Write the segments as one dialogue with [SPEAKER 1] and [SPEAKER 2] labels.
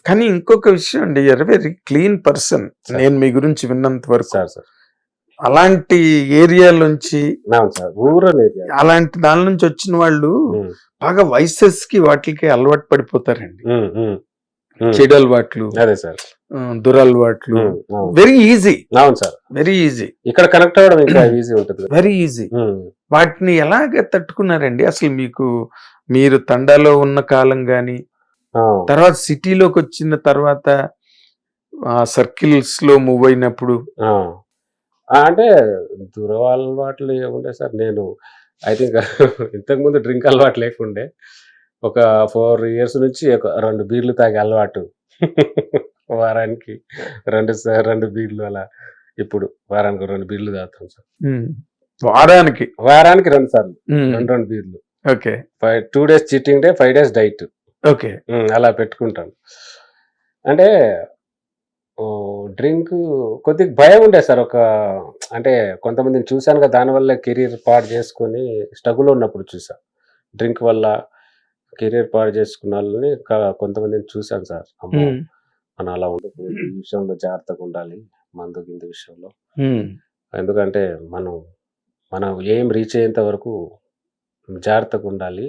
[SPEAKER 1] కానీ ఇంకొక విషయం అండి, you're a very clean person.
[SPEAKER 2] Sir.
[SPEAKER 1] నేను మీ గురించి విన్నంత వరకు
[SPEAKER 2] సార్ సార్
[SPEAKER 1] అలాంటి ఏరియా నుంచి
[SPEAKER 2] అవును సార్, రూరల్ ఏరియా.
[SPEAKER 1] అలాంటి దాని నుంచి వచ్చిన వాళ్ళు బాగా వైసెస్ కి వాటికి అలవాటు పడిపోతారండి. చెడు అలవాట్లు,
[SPEAKER 2] అదే సార్,
[SPEAKER 1] దురలవాట్లు
[SPEAKER 2] అవును.
[SPEAKER 1] వెరీ ఈజీ,
[SPEAKER 2] అవును సార్,
[SPEAKER 1] వెరీ ఈజీ,
[SPEAKER 2] ఇక్కడ కనెక్ట్ అవ్వడం ఇంకా ఈజీ ఉంటుంది.
[SPEAKER 1] Very easy. వాటిని ఎలాగ తట్టుకున్నారండి అసలు? మీరు తండాలో ఉన్న కాలం గాని, తర్వాత సిటీలోకి వచ్చిన తర్వాత సర్కిల్స్ లో మూవ్ అయినప్పుడు
[SPEAKER 2] అంటే దురలవాట్లు ఏముండే సార్, నేను ఐ థింక్ ఇంతకుముందు డ్రింక్ అలవాటు లేకుండే, ఒక 4 years నుంచి 2 బీర్లు తాగే అలవాటు. వారానికి 2 బీర్లు అలా. ఇప్పుడు వారానికి 2 బీర్లు తాగుతాం సార్.
[SPEAKER 1] వారానికి
[SPEAKER 2] 2 సార్లు 2 బీర్లు.
[SPEAKER 1] Okay,
[SPEAKER 2] 2 days cheating day, 5 days diet.
[SPEAKER 1] Okay,
[SPEAKER 2] అలా పెట్టుకుంటాను. అంటే డ్రింక్ కొద్దిగా భయం ఉండే సార్. అంటే కొంతమందిని చూశాను కదా, దానివల్ల కెరీర్ పాడు చేసుకొని స్ట్రగుల్ ఉన్నప్పుడు చూసా. డ్రింక్ వల్ల కెరీర్ పాడు చేసుకున్న వాళ్ళని కొంతమందిని చూశాను సార్. అమ్మో, మనం అలా ఉండదు, ఈ విషయంలో జాగ్రత్తగా ఉండాలి, మందు గిందు విషయంలో. ఎందుకంటే మనం ఏం రీచ్ అయ్యేంత వరకు జాగ్రత్తగా ఉండాలి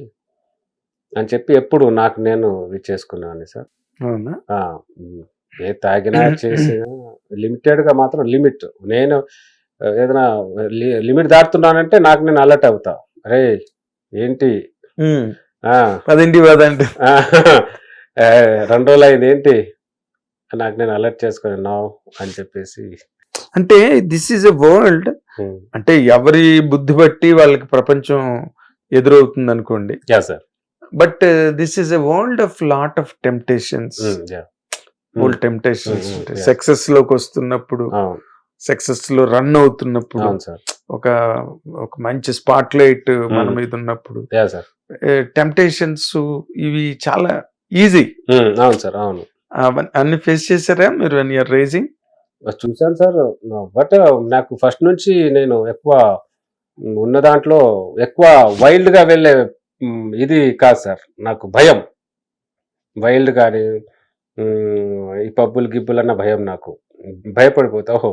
[SPEAKER 2] అని చెప్పి ఎప్పుడు నాకు నేను చేసుకున్నాను సార్.
[SPEAKER 1] అవునా?
[SPEAKER 2] ఏ తాగినా చేసినా లిమిటెడ్ గా మాత్రం లిమిట్. నేను ఏదైనా లిమిట్ దాటుతున్నానంటే నాకు నేను అలర్ట్ అవుతా. అరే ఏంటి
[SPEAKER 1] 10 పదండి
[SPEAKER 2] 2 రోజులు అయింది ఏంటి, నాకు నేను అలర్ట్ చేసుకుని నో అని చెప్పేసి.
[SPEAKER 1] అంటే దిస్ ఈజ్ ఎ వరల్డ్, అంటే ఎవరి బుద్ధి బట్టి వాళ్ళకి ప్రపంచం ఎదురవుతుంది అనుకోండి.
[SPEAKER 2] Sir,
[SPEAKER 1] but this is a world of lot of temptations. Old temptations success లోకి వస్తున్నప్పుడు, సక్సెస్ లో రన్ అవుతున్నప్పుడు, ఒక మంచి స్పాట్ లైట్ మన మీద ఉన్నప్పుడు టెంప్టేషన్స్ ఇవి చాలా ఈజీ.
[SPEAKER 2] అవును సార్, అవును.
[SPEAKER 1] అన్ని ఫేస్ చేశారా మీరు when you're raising?
[SPEAKER 2] చూసాను సార్. బట్ నాకు ఫస్ట్ నుంచి నేను ఎక్కువ ఉన్న దాంట్లో ఎక్కువ వైల్డ్ గా వెళ్ళే ఇది కాదు సార్. నాకు భయం, వైల్డ్ కానీ ఈ పబ్బులు గిబ్బులు అన్న భయం. నాకు భయపడిపోతా. ఓహో,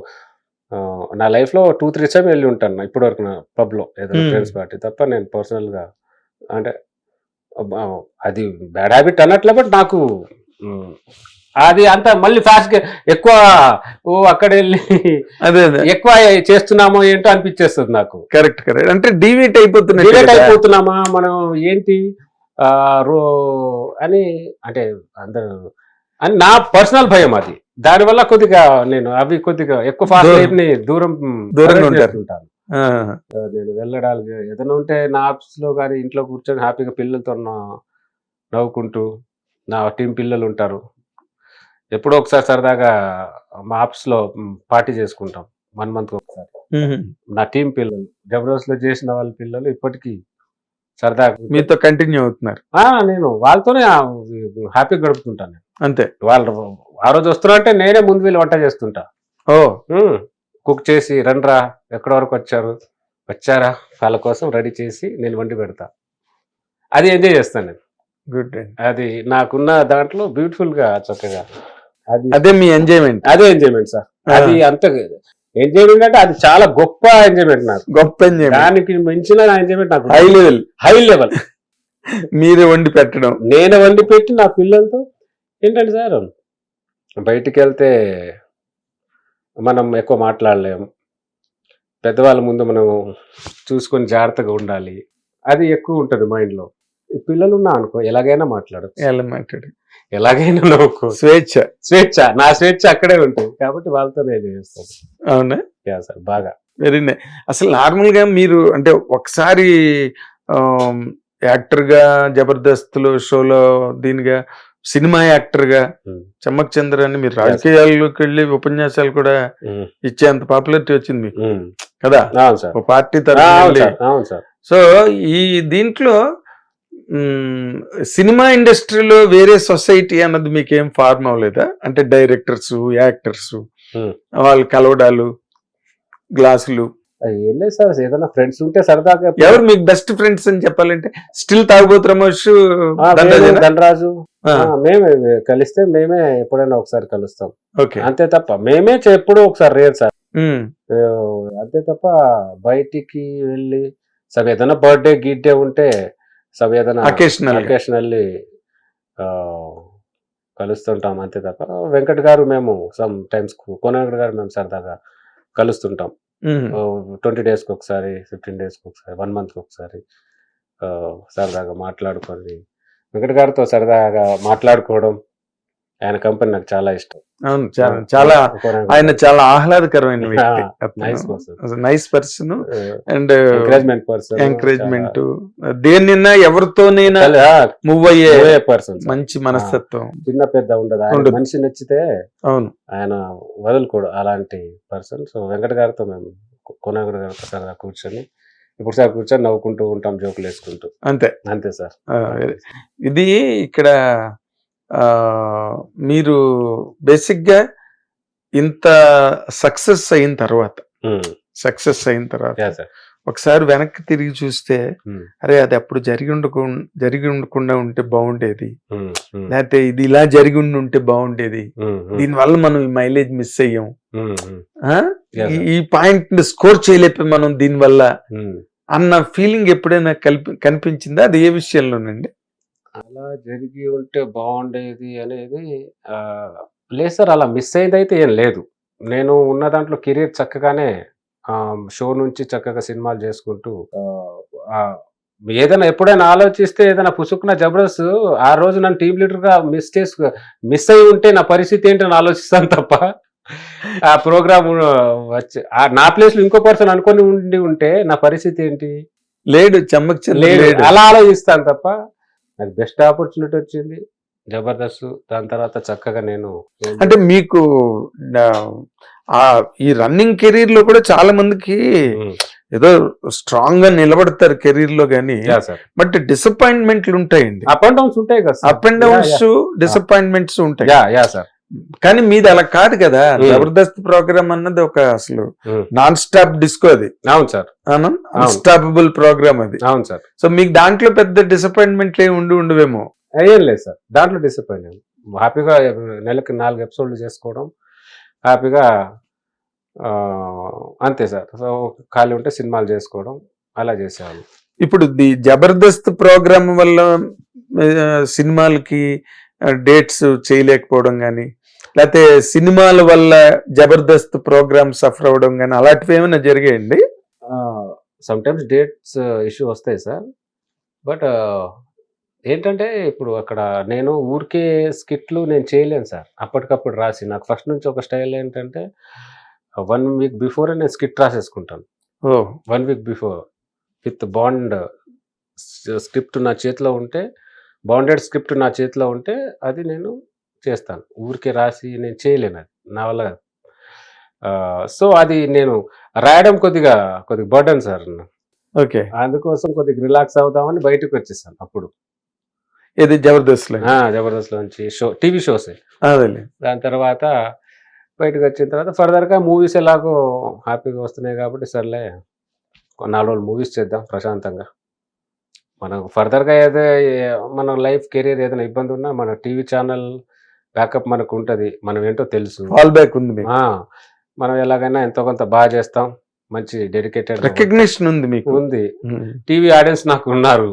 [SPEAKER 2] నా లైఫ్ లో 2-3 టైం వెళ్ళి ఉంటాను ఇప్పటి వరకు నా పబ్ లో, ఏదైనా ఫ్రెండ్స్ పార్టీ తప్ప. నేను పర్సనల్ గా అంటే అది బ్యాడ్ హ్యాబిట్ అన్నట్లే, బట్ నాకు అది అంత మళ్ళీ ఫాస్ట్ గా ఎక్కువ అక్కడ వెళ్ళి ఎక్కువ చేస్తున్నామో ఏంటో అనిపించేస్తుంది నాకు.
[SPEAKER 1] కరెక్ట్, అంటే డివేట్ అయిపోతున్నామా
[SPEAKER 2] మనం ఏంటి అని, అంటే అందరూ అని నా పర్సనల్ భయం అది. దానివల్ల కొద్దిగా నేను కొద్దిగా ఎక్కువ ఫాస్ట్ లైఫ్ ని దూరంగా ఉంటాను. నేను వెళ్ళడానికి ఏదైనా ఉంటే నా ఆఫీస్ లో కానీ ఇంట్లో కూర్చొని హ్యాపీగా పిల్లలతో నవ్వుకుంటూ, నా టీం పిల్లలు ఉంటారు, ఎప్పుడో ఒకసారి సరదాగా మా ఆఫీస్ లో పార్టీ చేసుకుంటాం 1 month ఒకసారి. నా టీం పిల్లలు, జబర్దస్త్ లో చేసిన వాళ్ళ పిల్లలు ఇప్పటికీ సరదాగా
[SPEAKER 1] మీతో కంటిన్యూ అవుతున్నారు.
[SPEAKER 2] నేను వాళ్ళతోనే హ్యాపీగా గడుపుతుంటాను.
[SPEAKER 1] అంతే.
[SPEAKER 2] వాళ్ళు ఆ రోజు వస్తున్నారంటే నేనే ముందు వెళ్ళి వంట చేస్తుంటా. కుక్ చేసి, రండ్రా ఎక్కడి వరకు వచ్చారా వాళ్ళ కోసం రెడీ చేసి నేను వండి పెడతా. అది ఎంజాయ్ చేస్తాను నేను.
[SPEAKER 1] గుడ్.
[SPEAKER 2] అది నాకున్న దాంట్లో బ్యూటిఫుల్ గా చక్కగా
[SPEAKER 1] అదే మీ ఎంజాయ్మెంట్.
[SPEAKER 2] అదే ఎంజాయ్మెంట్ సార్. అది అంత ఎంజాయ్మెంట్ అంటే అది చాలా గొప్ప ఎంజాయ్మెంట్ నాకు.
[SPEAKER 1] గొప్ప ఎంజాయ్మెంట్.
[SPEAKER 2] దానికి మించిన ఎంజాయ్మెంట్ నాకు
[SPEAKER 1] హై లెవెల్. మీరే వండి పెట్టడం,
[SPEAKER 2] నేనే వండి పెట్టి నా పిల్లలతో. ఏంటంటే సార్, బయటికి వెళ్తే మనం ఎక్కువ మాట్లాడలేం, పెద్దవాళ్ళ ముందు మనం చూసుకొని జాగ్రత్తగా ఉండాలి, అది ఎక్కువ ఉంటుంది మైండ్ లో. పిల్లలు ఉన్నా అనుకో ఎలాగైనా మాట్లాడు, ఎలాగైనా నవ్వుకో, స్వేచ్ఛ నా స్వేచ్ఛ అక్కడే ఉంటుంది. కాబట్టి వాళ్ళతో నేను చేస్తాను.
[SPEAKER 1] అవునా?
[SPEAKER 2] సార్, బాగా
[SPEAKER 1] వెరీ నైస్. అసలు నార్మల్ గా మీరు అంటే ఒకసారి యాక్టర్ గా జబర్దస్త్ లో షోలో, దీనిగా సినిమా యాక్టర్ గా చమ్మక్ చంద్ర అని మీరు రాజకీయాల్లోకి వెళ్ళి ఉపన్యాసాలు కూడా ఇచ్చేంత పాపులారిటీ వచ్చింది మీకు కదా, ఒక పార్టీ తరఫున. సో ఈ దీంట్లో సినిమా ఇండస్ట్రీలో వేరే సొసైటీ అన్నది మీకు ఏం ఫార్మ్ అవ్వలేదా? అంటే డైరెక్టర్స్, యాక్టర్స్ వాళ్ళు కలవడాలు, గ్లాసులు
[SPEAKER 2] ఏం లేదు సార్. ఏదైనా ఫ్రెండ్స్ ఉంటే సరదాగా.
[SPEAKER 1] ఎవరు మీకు బెస్ట్ ఫ్రెండ్స్ అని చెప్పాలంటే? స్టిల్ తాగుబోతు రమేష్, ధనరాజు.
[SPEAKER 2] మేమే కలిస్తే మేమే ఎప్పుడైనా ఒకసారి కలుస్తాం,
[SPEAKER 1] ఓకే.
[SPEAKER 2] అంతే తప్ప మేమే ఎప్పుడూ ఒకసారి రేరు సార్. అంతే తప్ప బయటికి వెళ్ళి ఏదైనా బర్త్డే గిడ్డే ఉంటే ఏదైనా అకేషనల్లీ కలుస్తుంటాం, అంతే తప్ప వెంకట్ గారు మేము సమ్ టైమ్స్ కోనగడ్ గారు మేము సరదాగా కలుస్తుంటాం. 20 డేస్కి ఒకసారి, 15 డేస్కి ఒకసారి, 1 మంత్కి ఒకసారి సరదాగా మాట్లాడుకొని వెంకట్ గారితో సరదాగా మాట్లాడుకోవడం, ఆయన కంపెనీ నాకు చాలా ఇష్టం.
[SPEAKER 1] అవును, చాలా ఆయన చాలా ఆహ్లాదకరమైన వ్యక్తి, నైస్ పర్సన్ అండ్ ఎంకరేజ్మెంట్, దేన్నైనా ఎవరితోనైనా మూవ్ అయ్యే పర్సన్, మంచి మనస్తత్వం,
[SPEAKER 2] చిన్న పెద్ద ఉండదు, మనిషి నచ్చితే
[SPEAKER 1] అవును
[SPEAKER 2] ఆయన వదులుకోడు అలాంటి పర్సన్. సో వెంకట గారితో మేము కోనగడ్ గారితో సరదా కూర్చొని ఇప్పుడు సార్ కూర్చొని నవ్వుకుంటూ ఉంటాం, జోకులు వేసుకుంటూ, అంతే సార్.
[SPEAKER 1] ఇది ఇక్కడ మీరు బేసిక్గా ఇంత సక్సెస్ అయిన తర్వాత ఒకసారి వెనక్కి తిరిగి చూస్తే అరే అది అప్పుడు జరిగి ఉండకుండా ఉంటే బాగుండేది, లేకపోతే ఇది ఇలా జరిగి ఉంటే బాగుండేది, దీనివల్ల మనం ఈ మైలేజ్ మిస్ అయ్యాం, ఈ పాయింట్ ని స్కోర్ చేయలేకపోయి మనం దీనివల్ల అన్న ఫీలింగ్ ఎప్పుడైనా కనిపించిందా? అది ఏ విషయంలోనండి?
[SPEAKER 2] అలా జరిగి ఉంటే బాగుండేది అనేది లేదు సార్, అలా మిస్ అయింది అయితే ఏం లేదు. నేను ఉన్న దాంట్లో కెరీర్ చక్కగానే షో నుంచి చక్కగా సినిమాలు చేసుకుంటూ ఏదైనా ఎప్పుడైనా ఆలోచిస్తే ఏదైనా పుసుకున్న జబర్దస్త్ ఆ రోజు నన్ను టీమ్ లీడర్గా మిస్ అయి ఉంటే నా పరిస్థితి ఏంటని ఆలోచిస్తాను తప్ప ఆ ప్రోగ్రామ్ వచ్చి నా ప్లేస్ లో ఇంకో పర్సన్ అనుకొని ఉంటే నా పరిస్థితి ఏంటి,
[SPEAKER 1] లేడు
[SPEAKER 2] అలా ఆలోచిస్తాను తప్ప నాకు బెస్ట్ ఆపర్చునిటీ వచ్చింది జబర్దస్త్. దాని తర్వాత చక్కగా నేను
[SPEAKER 1] అంటే మీకు ఈ రన్నింగ్ కెరీర్ లో కూడా చాలా మందికి ఏదో స్ట్రాంగ్ గా నిలబడతారు కెరీర్ లో గానీ, బట్ డిసప్పాయింట్మెంట్లు ఉంటాయండి,
[SPEAKER 2] అప్ అండ్ డౌన్స్ ఉంటాయి కదా,
[SPEAKER 1] అప్ అండ్ డౌన్స్ డిసప్పాయింట్మెంట్స్ ఉంటాయి. కానీ మీది అలా కాదు కదా, జబర్దస్త్ ప్రోగ్రామ్ అన్నది ఒక అసలు నాన్ స్టాప్ డిస్కో, అది
[SPEAKER 2] అవును సార్,
[SPEAKER 1] అన్స్టాపబుల్ ప్రోగ్రామ్ అది.
[SPEAKER 2] అవును సార్.
[SPEAKER 1] సో మీకు దాంట్లో పెద్ద డిసప్పాయింట్మెంట్లు ఏమి ఉండవేమో?
[SPEAKER 2] ఏం లేదు సార్, దాంట్లో డిసప్పాయింట్ హ్యాపీగా నెలకి 4 ఎపిసోడ్లు చేసుకోవడం, హ్యాపీగా అంతే సార్. సో ఖాళీ ఉంటే సినిమాలు చేసుకోవడం, అలా చేసేవాళ్ళు.
[SPEAKER 1] ఇప్పుడు ది జబర్దస్త్ ప్రోగ్రామ్ వల్ల సినిమాలకి డేట్స్ చేయలేకపోవడం కానీ, లేకపోతే సినిమాల వల్ల జబర్దస్త్ ప్రోగ్రామ్ సఫర్ అవ్వడం కానీ అలాంటివి ఏమైనా జరిగాయండి?
[SPEAKER 2] సమ్ టైమ్స్ డేట్స్ ఇష్యూ వస్తాయి సార్, బట్ ఏంటంటే ఇప్పుడు అక్కడ నేను ఊరికే స్కిట్లు నేను చేయలేను సార్, అప్పటికప్పుడు రాసి. నాకు ఫస్ట్ నుంచి ఒక స్టైల్ ఏంటంటే 1 వీక్ బిఫోర్ నేను స్కిట్ రాసేసుకుంటాను. 1 week before with bond script నా చేతిలో ఉంటే, బాండెడ్ స్క్రిప్ట్ నా చేతిలో ఉంటే అది నేను చేస్తాను. ఊరికే రాసి నేను చేయలేను, అది నా వల్ల కాదు. సో అది నేను రాయడం కొద్దిగా బర్డన్ సార్.
[SPEAKER 1] ఓకే,
[SPEAKER 2] అందుకోసం కొద్దిగా రిలాక్స్ అవుదామని బయటకు వచ్చేసాను అప్పుడు.
[SPEAKER 1] ఇది జబర్దస్త్
[SPEAKER 2] నుంచి టీవీ షోస్. దాని తర్వాత బయటకు వచ్చిన తర్వాత ఫర్దర్గా మూవీస్ ఎలాగో హ్యాపీగా వస్తున్నాయి కాబట్టి సర్లే 4 రోజులు మూవీస్ చేద్దాం ప్రశాంతంగా. మనకు ఫర్దర్గా మన లైఫ్ కెరీర్ ఏదైనా ఇబ్బంది ఉన్నా మన టీవీ ఛానల్ బ్యాకప్ మనకు ఉంటుంది, మనం ఏంటో తెలుసు,
[SPEAKER 1] ఆల్ బ్యాక్ ఉంది,
[SPEAKER 2] మనం ఎలాగైనా ఎంతో కొంత బాగా చేస్తాం, మంచి డెడికేటెడ్
[SPEAKER 1] రికగ్నిషన్ ఉంది, మీకు
[SPEAKER 2] ఉంది, టీవీ ఆడియన్స్ నాకు ఉన్నారు.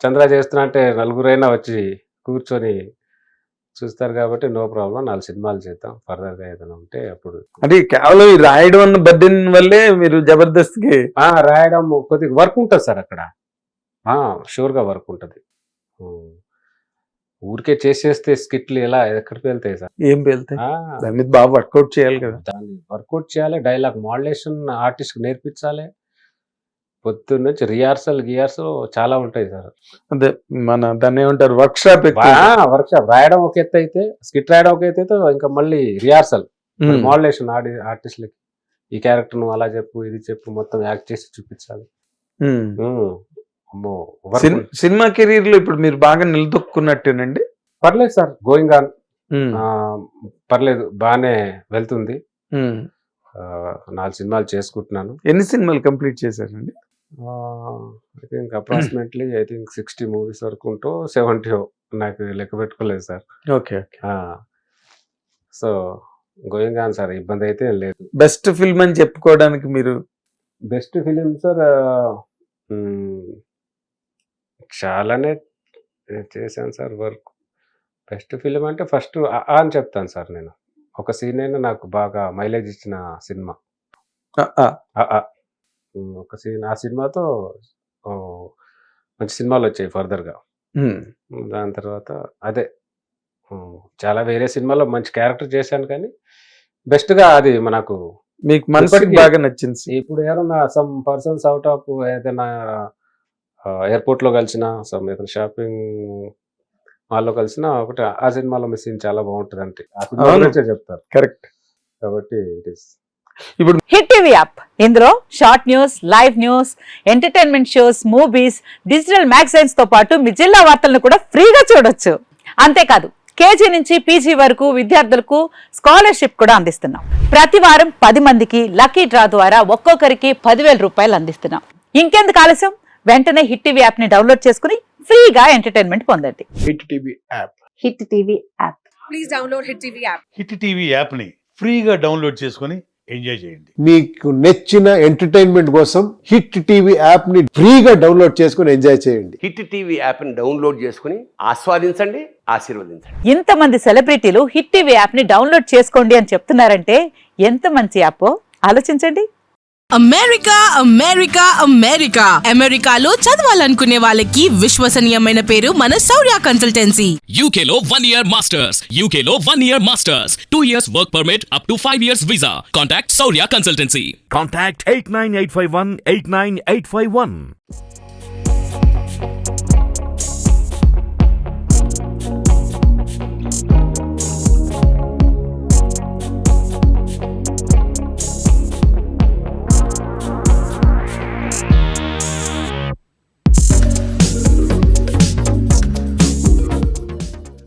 [SPEAKER 2] చంద్ర చేస్తున్నా అంటే 4గురైనా వచ్చి కూర్చొని చూస్తారు కాబట్టి నో ప్రాబ్లం, 4 సినిమాలు చేద్దాం, ఫర్దర్గా ఏదైనా ఉంటే అప్పుడు.
[SPEAKER 1] అంటే కేవలం రాయడం అన్న బర్డెన్ వల్లే మీరు జబర్దస్త్కి
[SPEAKER 2] రాయడం కొద్దిగా వర్క్ ఉంటుంది సార్ అక్కడ, షూర్గా వర్క్ ఉంటుంది. ఊరికే చేసేస్తే స్కిట్లు ఎలా ఎక్కడికి వెళ్తాయి సార్?
[SPEAKER 1] ఏం వెళ్తాయి, దాని మీద బాగా వర్కౌట్ చేయాలి కదా,
[SPEAKER 2] దాన్ని వర్కౌట్ చేయాలి, డైలాగ్ మాడ్యులేషన్ ఆర్టిస్ట్ నేర్పించాలి, పొద్దున్న నుంచి రిహార్సల్ చాలా ఉంటాయి సార్.
[SPEAKER 1] అదే మన దాన్ని ఏమంటారు, వర్క్ షాప్
[SPEAKER 2] రాయడం ఒక ఎత్తు అయితే, స్కిట్ రాయడం ఒక ఎత్తు అయితే, ఇంకా మళ్ళీ రిహార్సల్ మాడ్యులేషన్ ఆర్టిస్ట్లకి ఈ క్యారెక్టర్ నువ్వు అలా చెప్పు, ఇది చెప్పు, మొత్తం యాక్ట్ చేసి చూపించాలి.
[SPEAKER 1] సినిమా కెరీర్ లో ఇప్పుడు మీరు బాగా నిలదొక్కున్నట్టేనండి?
[SPEAKER 2] పర్లేదు సార్, గోయింగ్ ఆన్, పర్లేదు, బాగానే వెళ్తుంది. 4 సినిమాలు చేసుకుంటున్నాను.
[SPEAKER 1] ఎన్ని సినిమాలు కంప్లీట్ చేశారండి?
[SPEAKER 2] ఐ థింక్ అప్రాక్సిమేట్లీ 60 మూవీస్ వరకు ఉంటూ 70 నాకు లెక్క పెట్టుకోలేదు sir.
[SPEAKER 1] Okay.
[SPEAKER 2] So going on sir, ఇబ్బంది అయితే ఏం లేదు.
[SPEAKER 1] బెస్ట్ ఫిల్మ్ అని చెప్పుకోవడానికి మీరు
[SPEAKER 2] బెస్ట్ ఫిలిం సార్ చాలానే చేశాను సార్ వర్క్. బెస్ట్ ఫిలిం అంటే ఫస్ట్ అని చెప్తాను సార్ నేను. ఒక సీన్ అయినా నాకు బాగా మైలేజ్ ఇచ్చిన సినిమా ఒక సీన్. ఆ సినిమాతో మంచి సినిమాలు వచ్చాయి ఫర్దర్గా. దాని తర్వాత అదే చాలా వేరే సినిమాలో మంచి క్యారెక్టర్ చేశాను, కానీ బెస్ట్గా అది మనకు
[SPEAKER 1] మీకు మనసుకి బాగా నచ్చింది.
[SPEAKER 2] ఇప్పుడు ఎవరన్నా సమ్ పర్సన్స్ అవుట్ ఆఫ్ ఏదైనా ఎయిర్పోర్ట్లో కలిసిన, సమ్ ఏదైనా షాపింగ్ మాల్లో కలిసిన ఒకటి ఆ సినిమాలో మీ సీన్ చాలా బాగుంటుంది అంటే ఆ సినిమా గురించే చెప్తారు.
[SPEAKER 1] కరెక్ట్.
[SPEAKER 2] కాబట్టి ఇట్ ఈస్
[SPEAKER 1] ఇప్పుడు
[SPEAKER 3] హిట్ టీవీ యాప్, ఇందులో short news, live news, entertainment shows, movies, digital magazines తో పాటు మీ జిల్లా వార్తలను కూడా ఫ్రీగా చూడొచ్చు. అంతేకాదు కేజీ నుంచి పీజీ వరకు విద్యార్థులకు స్కాలర్షిప్ కూడా అందిస్తున్నాం. ప్రతి వారం 10 మందికి లక్కీ డ్రా ద్వారా ఒక్కొక్కరికి 10,000 రూపాయలు అందిస్తున్నాం. ఇంకెందుకు ఆలస్యం, వెంటనే హిట్ టీవీ యాప్ ని డౌన్లోడ్ చేసుకుని ఫ్రీగా ఎంటర్టైన్మెంట్ పొందండి.
[SPEAKER 4] Hit TV app.
[SPEAKER 3] Hit TV app.
[SPEAKER 5] Please download hit TV app.
[SPEAKER 6] Hit TV యాప్ని ఫ్రీగా డౌన్లోడ్ చేసుకొని ఎంజాయ్ చేయండి.
[SPEAKER 4] మీకు నచ్చిన ఎంటర్టైన్మెంట్ కోసం హిట్ టీవీ యాప్ ని ఫ్రీగా డౌన్లోడ్ చేసుకుని ఎంజాయ్ చేయండి.
[SPEAKER 7] హిట్ టీవీ యాప్ని డౌన్లోడ్ చేసుకుని ఆస్వాదించండి, ఆశీర్వదించండి.
[SPEAKER 3] ఇంతమంది సెలబ్రిటీలు హిట్ టీవీ యాప్ ని డౌన్లోడ్ చేసుకోండి అని చెప్తున్నారంటే ఎంత మంచి యాప్ ఆలోచించండి.
[SPEAKER 5] అమెరికా అమెరికా అమెరికా అమెరికాలో చదవాలనుకునే వాళ్ళకి విశ్వసనీయమైన పేరు మన శౌర్య కన్సల్టెన్సీ.
[SPEAKER 8] UK లో 1 year masters. UK లో 1 year masters. 2 years work permit up to 5 years visa. Contact Saurya Consultancy.
[SPEAKER 9] Contact 89851 89851.